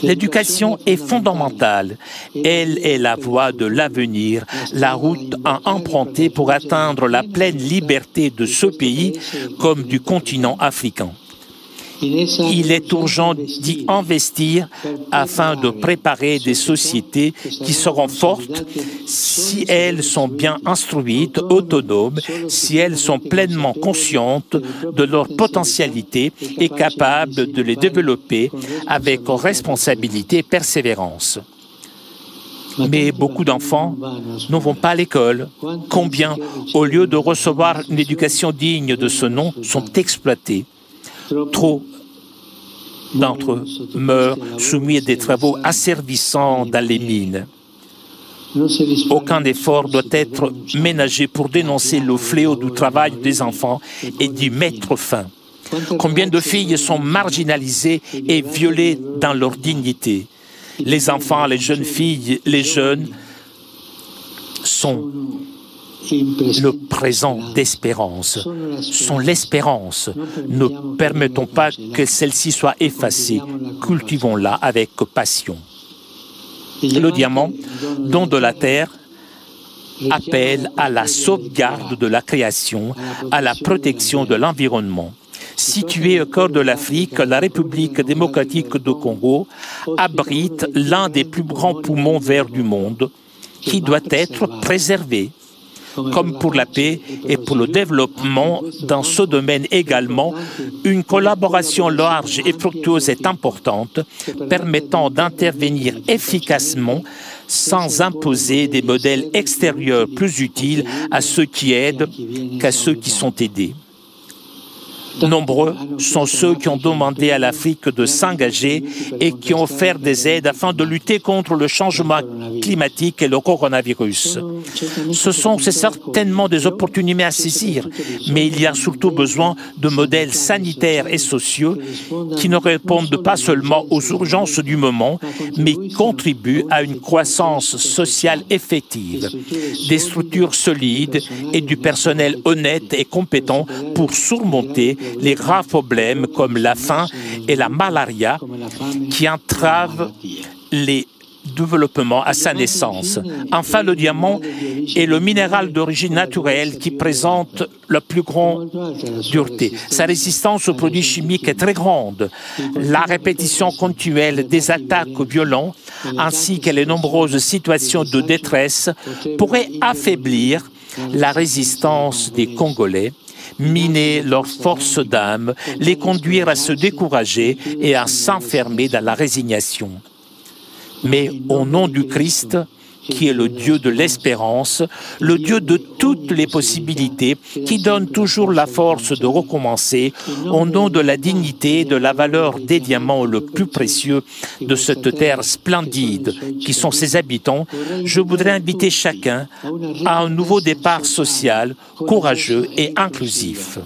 L'éducation est fondamentale. Elle est la voie de l'avenir, la route à emprunter pour atteindre la pleine liberté de ce pays comme du continent africain. Il est urgent d'y investir afin de préparer des sociétés qui seront fortes si elles sont bien instruites, autonomes, si elles sont pleinement conscientes de leur potentialité et capables de les développer avec responsabilité et persévérance. Mais beaucoup d'enfants ne vont pas à l'école. Combien, au lieu de recevoir une éducation digne de ce nom, sont exploités? Trop d'entre eux meurent soumis à des travaux asservissants dans les mines. Aucun effort doit être ménagé pour dénoncer le fléau du travail des enfants et d'y mettre fin. Combien de filles sont marginalisées et violées dans leur dignité? Les enfants, les jeunes filles, les jeunes sont le présent d'espérance, sont l'espérance. Ne permettons pas que celle-ci soit effacée. Cultivons-la avec passion. Le diamant, don de la terre, appelle à la sauvegarde de la création, à la protection de l'environnement. Située au cœur de l'Afrique, la République démocratique du Congo abrite l'un des plus grands poumons verts du monde qui doit être préservé. Comme pour la paix et pour le développement dans ce domaine également, une collaboration large et fructueuse est importante, permettant d'intervenir efficacement sans imposer des modèles extérieurs plus utiles à ceux qui aident qu'à ceux qui sont aidés. Nombreux sont ceux qui ont demandé à l'Afrique de s'engager et qui ont offert des aides afin de lutter contre le changement climatique et le coronavirus. Ce sont certainement des opportunités à saisir, mais il y a surtout besoin de modèles sanitaires et sociaux qui ne répondent pas seulement aux urgences du moment, mais contribuent à une croissance sociale effective, des structures solides et du personnel honnête et compétent pour surmonter les graves problèmes comme la faim et la malaria qui entravent les développements à sa naissance. Enfin, le diamant est le minéral d'origine naturelle qui présente la plus grande dureté. Sa résistance aux produits chimiques est très grande. La répétition continuelle des attaques violentes ainsi que les nombreuses situations de détresse pourraient affaiblir la résistance des Congolais, miner leur force d'âme, les conduire à se décourager et à s'enfermer dans la résignation. Mais au nom du Christ, qui est le Dieu de l'espérance, le Dieu de toutes les possibilités, qui donne toujours la force de recommencer, au nom de la dignité et de la valeur des diamants le plus précieux de cette terre splendide qui sont ses habitants, je voudrais inviter chacun à un nouveau départ social, courageux et inclusif.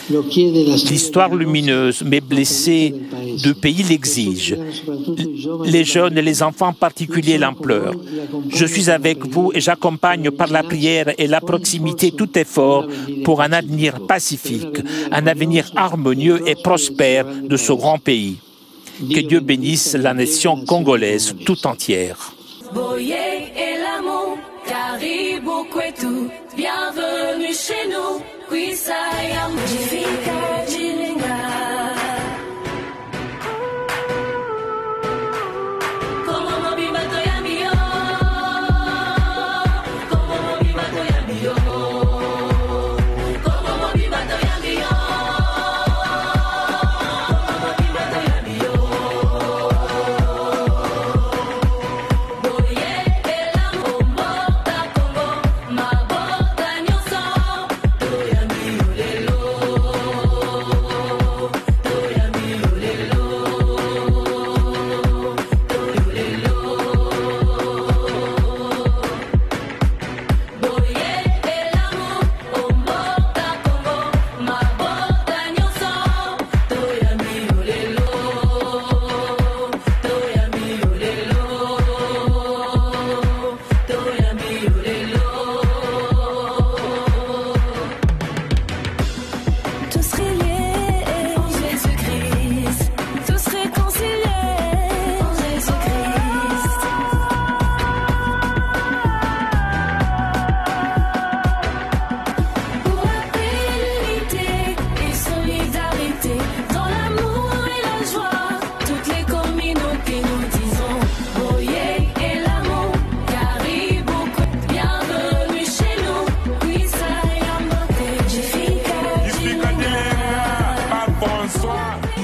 L'histoire lumineuse, mais blessée de pays l'exige. Les jeunes et les enfants en particulier l'implorent. Je suis avec vous et j'accompagne par la prière et la proximité tout effort pour un avenir pacifique, un avenir harmonieux et prospère de ce grand pays. Que Dieu bénisse la nation congolaise tout entière. Bienvenue chez nous, Kwisaya Mujifika Jilinga.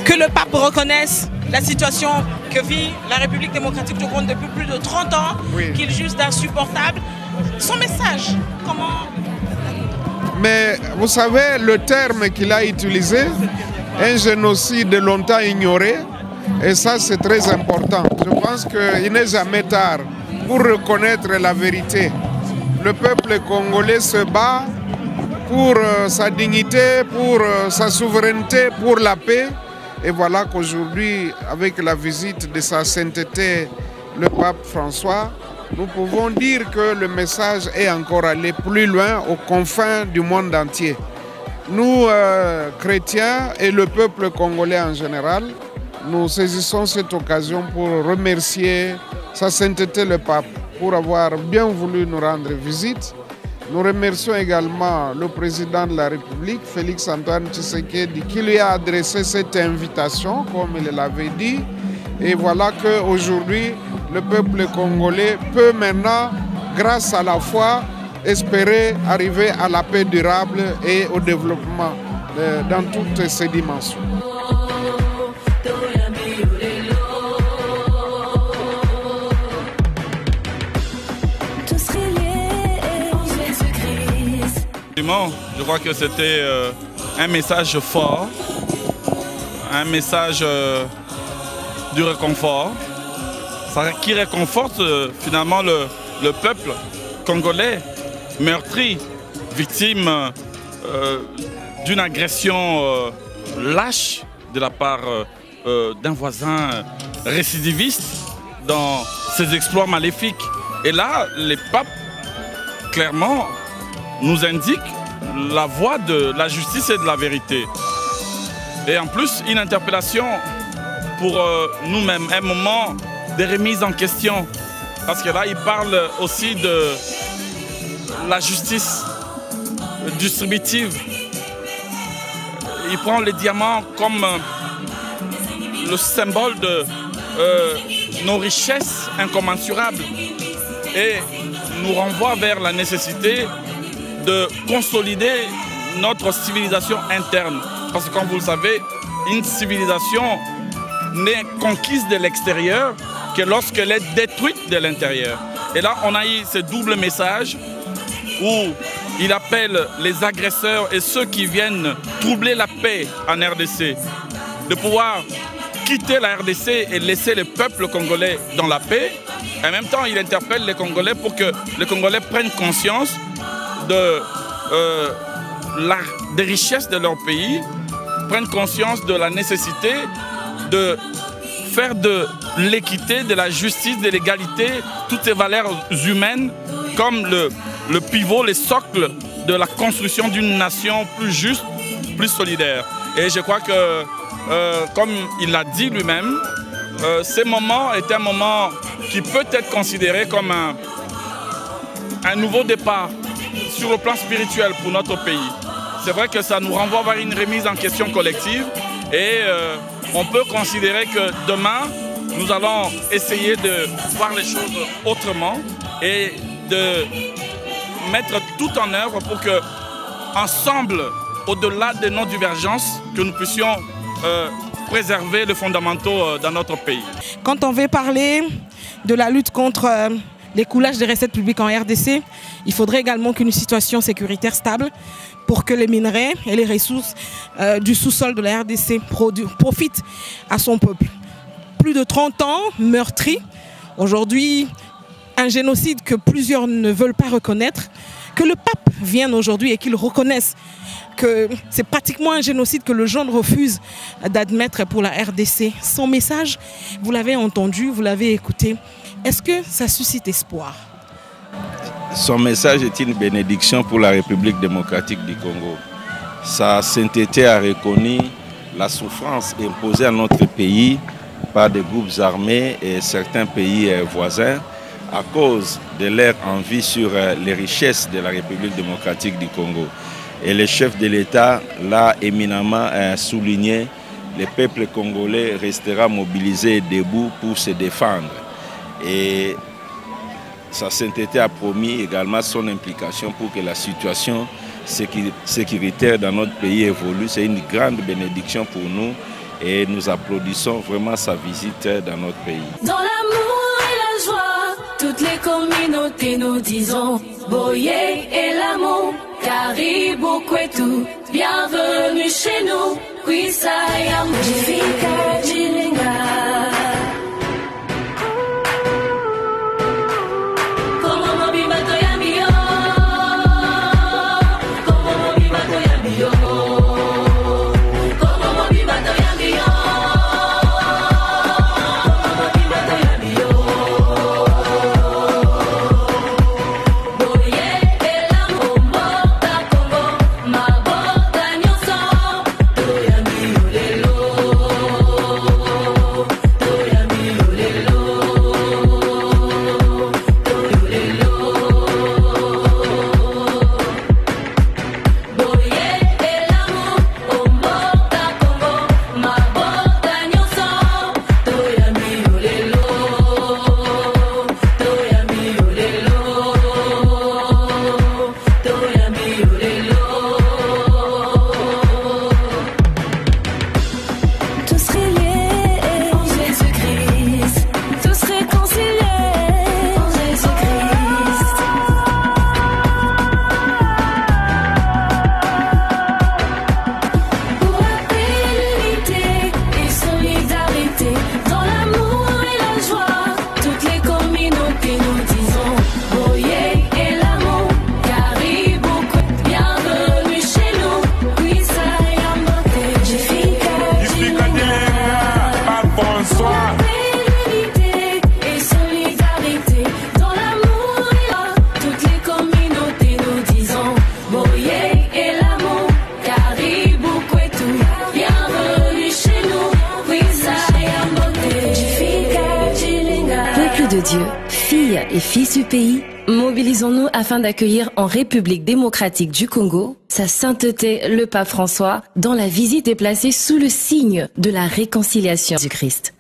Que le pape reconnaisse la situation que vit la République démocratique du Congo depuis plus de 30 ans, qu'il juge d'insupportable. Son message, comment... Mais vous savez, le terme qu'il a utilisé, un génocide longtemps ignoré, et ça c'est très important. Je pense qu'il n'est jamais tard pour reconnaître la vérité. Le peuple congolais se bat pour sa dignité, pour sa souveraineté, pour la paix. Et voilà qu'aujourd'hui, avec la visite de sa sainteté, le pape François, nous pouvons dire que le message est encore allé plus loin aux confins du monde entier. Nous, chrétiens et le peuple congolais en général, nous saisissons cette occasion pour remercier sa sainteté le pape pour avoir bien voulu nous rendre visite. Nous remercions également le président de la République, Félix Antoine Tshisekedi, qui lui a adressé cette invitation, comme il l'avait dit. Et voilà qu'aujourd'hui, le peuple congolais peut maintenant, grâce à la foi, espérer arriver à la paix durable et au développement dans toutes ses dimensions. Je crois que c'était un message fort, un message du réconfort, qui réconforte finalement le peuple congolais meurtri, victime d'une agression lâche de la part d'un voisin récidiviste dans ses exploits maléfiques. Et là, les papes, clairement, nous indiquent la voie de la justice et de la vérité. Et en plus, une interpellation pour nous-mêmes, un moment de remise en question. Parce que là, il parle aussi de la justice distributive. Il prend les diamants comme le symbole de nos richesses incommensurables et nous renvoie vers la nécessité de consolider notre civilisation interne. Parce que comme vous le savez, une civilisation n'est conquise de l'extérieur que lorsqu'elle est détruite de l'intérieur. Et là, on a eu ce double message où il appelle les agresseurs et ceux qui viennent troubler la paix en RDC de pouvoir quitter la RDC et laisser le peuple congolais dans la paix. Et en même temps, il interpelle les Congolais pour que les Congolais prennent conscience des richesses de leur pays, prennent conscience de la nécessité de faire de l'équité, de la justice, de l'égalité, toutes ces valeurs humaines comme le pivot, les socles de la construction d'une nation plus juste, plus solidaire. Et je crois que, comme il l'a dit lui-même, ce moment est un moment qui peut être considéré comme un nouveau départ sur le plan spirituel pour notre pays. C'est vrai que ça nous renvoie vers une remise en question collective et on peut considérer que demain, nous allons essayer de voir les choses autrement et de mettre tout en œuvre pour que, ensemble, au-delà de nos divergences, que nous puissions préserver les fondamentaux dans notre pays. Quand on veut parler de la lutte contre l'écoulage des recettes publiques en RDC, il faudrait également qu'une situation sécuritaire stable pour que les minerais et les ressources du sous-sol de la RDC profitent à son peuple. Plus de 30 ans meurtris, aujourd'hui un génocide que plusieurs ne veulent pas reconnaître, que le pape vienne aujourd'hui et qu'il reconnaisse que c'est pratiquement un génocide que le genre refuse d'admettre pour la RDC. Son message, vous l'avez entendu, vous l'avez écouté. Est-ce que ça suscite espoir? Son message est une bénédiction pour la République démocratique du Congo. Sa sainteté a reconnu la souffrance imposée à notre pays par des groupes armés et certains pays voisins à cause de leur envie sur les richesses de la République démocratique du Congo. Et le chef de l'État l'a éminemment souligné, le peuple congolais restera mobilisé et debout pour se défendre. Et sa sainteté a promis également son implication pour que la situation sécuritaire dans notre pays évolue. C'est une grande bénédiction pour nous et nous applaudissons vraiment sa visite dans notre pays. Dans l'amour et la joie, toutes les communautés nous disons Boye et l'amour, Karibu Kwetu, bienvenue chez nous, Kwisaya Mujifika Jilinga. Congo, ma bota nyonso, toyambi olelo. de Dieu, filles et fils du pays, mobilisons-nous afin d'accueillir en République démocratique du Congo sa sainteté le pape François, dont la visite est placée sous le signe de la réconciliation du Christ.